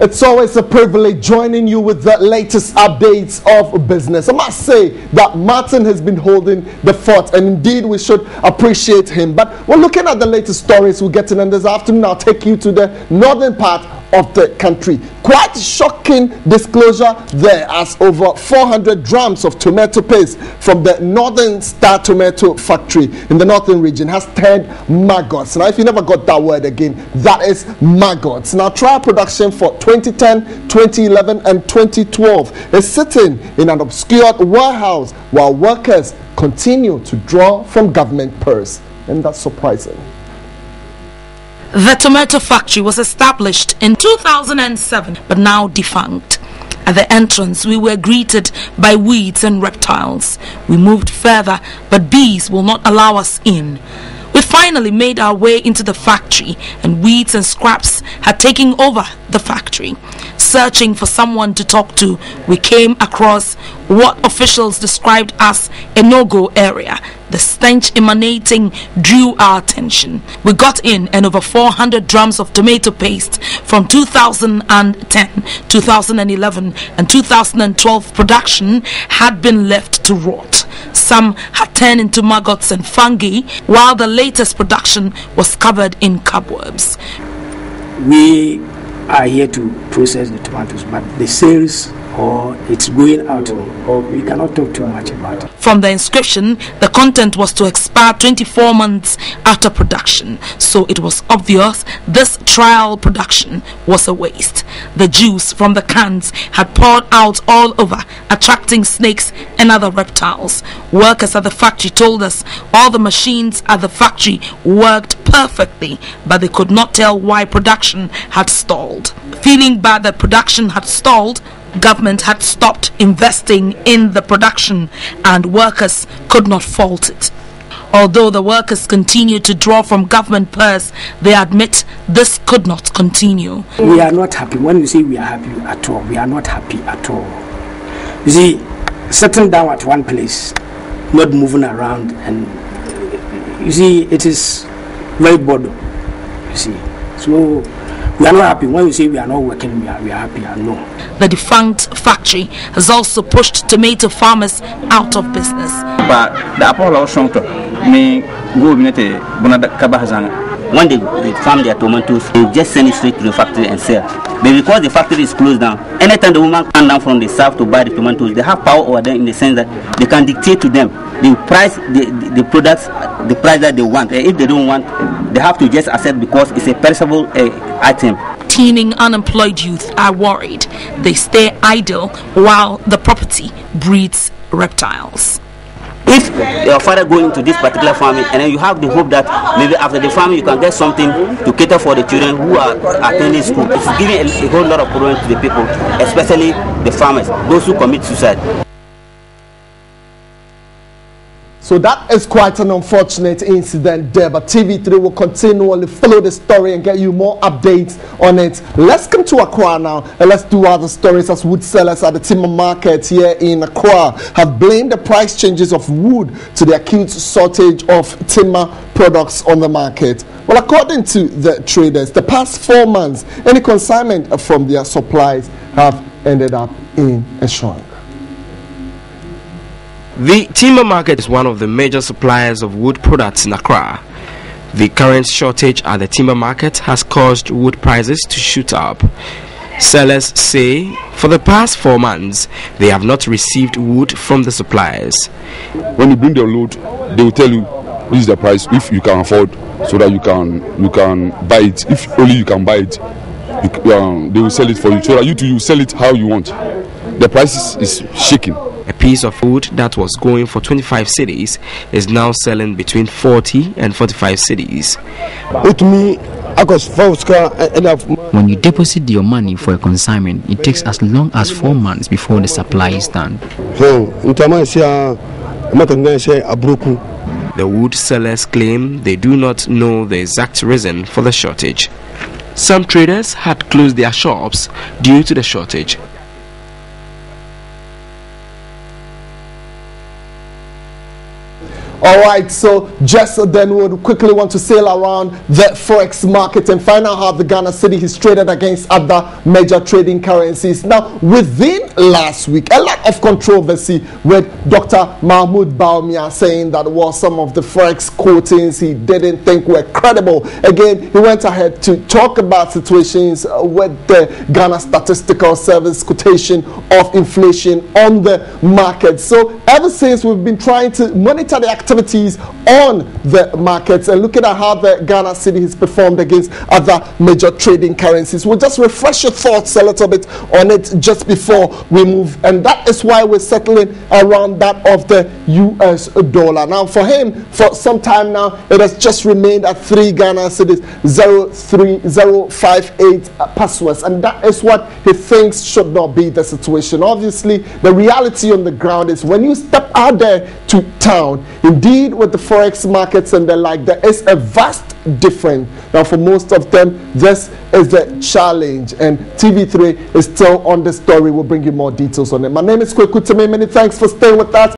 It's always a privilege joining you with the latest updates of business. I must say that Martin has been holding the fort, and indeed we should appreciate him. But we're looking at the latest stories we're getting, and this afternoon I'll take you to the northern part of the country. Quite shocking disclosure there, as over 400 drams of tomato paste from the Northern Star Tomato Factory in the northern region has turned maggots. Now, if you never got that word again, that is maggots. Now, trial production for 2010, 2011 and 2012 is sitting in an obscured warehouse while workers continue to draw from government purse. And that's surprising. The tomato factory was established in 2007 but now defunct. At the entrance, we were greeted by weeds and reptiles. We moved further, but bees will not allow us in. We finally made our way into the factory, and weeds and scraps had taken over the factory. Searching for someone to talk to, we came across what officials described as a no-go area. The stench emanating drew our attention. We got in, and over 400 drums of tomato paste from 2010, 2011 and 2012 production had been left to rot. Some had turned into maggots and fungi, while the latest production was covered in cobwebs. We are here to process the tomatoes, but the sales or it's going out, or we cannot talk too much about it. From the inscription, the content was to expire 24 months after production, so it was obvious this trial production was a waste. The juice from the cans had poured out all over, attracting snakes and other reptiles. Workers at the factory told us all the machines at the factory worked perfectly, but they could not tell why production had stalled. Feeling bad that production had stalled, government had stopped investing in the production, and workers could not fault it. Although the workers continue to draw from government purse, they admit this could not continue. We are not happy. When you say we are happy at all, we are not happy at all. You see, sitting down at one place, not moving around, and you see, it is very boredom. You see, so we are not happy. When we say we are not working, we are happy. No. The defunct factory has also pushed tomato farmers out of business. When they farm their tomatoes, they just send it straight to the factory and sell. But because the factory is closed down, anytime the woman comes down from the south to buy the tomatoes, they have power over them in the sense that they can dictate to them the price, the products, the price that they want. If they don't want, they have to just accept because it's a perishable item. Teeming unemployed youth are worried. They stay idle while the property breeds reptiles. If your father go into this particular farming, and then you have the hope that maybe after the farming you can get something to cater for the children who are attending school, it's giving a whole lot of problems to the people, especially the farmers, those who commit suicide. So that is quite an unfortunate incident there, but TV3 will continually follow the story and get you more updates on it. Let's come to Accra now, and let's do other stories, as wood sellers at the timber market here in Accra have blamed the price changes of wood to the acute shortage of timber products on the market. Well, according to the traders, the past 4 months, any consignment from their supplies have ended up in a shrunk. The timber market is one of the major suppliers of wood products in Accra. The current shortage at the timber market has caused wood prices to shoot up. Sellers say for the past 4 months, they have not received wood from the suppliers. When you bring the load, they will tell you this is the price if you can afford, so that you can buy it. If only you can buy it, they will sell it for you, so that you sell it how you want. The price is shaking. A piece of wood that was going for 25 cedis is now selling between 40 and 45 cedis. When you deposit your money for a consignment, it takes as long as 4 months before the supply is done. The wood sellers claim they do not know the exact reason for the shortage. Some traders had closed their shops due to the shortage. All right, so just then we would quickly want to sail around the forex market and find out how the Ghana cedi is traded against other major trading currencies. Now, within last week, a lot of controversy with Dr. Mahmoud Baumia saying that some of the forex quotings he didn't think were credible. Again, he went ahead to talk about situations with the Ghana Statistical Service quotation of inflation on the market. So ever since, we've been trying to monitor the activities on the markets and looking at how the Ghana cedi has performed against other major trading currencies. We'll just refresh your thoughts a little bit on it just before we move, and that is why we're settling around that of the US dollar. Now, for him, for some time now, it has just remained at 3 Ghana cedis, 0.3058 pesos, and that is what he thinks should not be the situation. Obviously, the reality on the ground is when you step out there to town, indeed with the forex markets and the like, there is a vast difference. Now, for most of them, this is the challenge, and TV3 is still on the story. We'll bring you more details on it. My name is Kweku Teme. Many thanks for staying with us.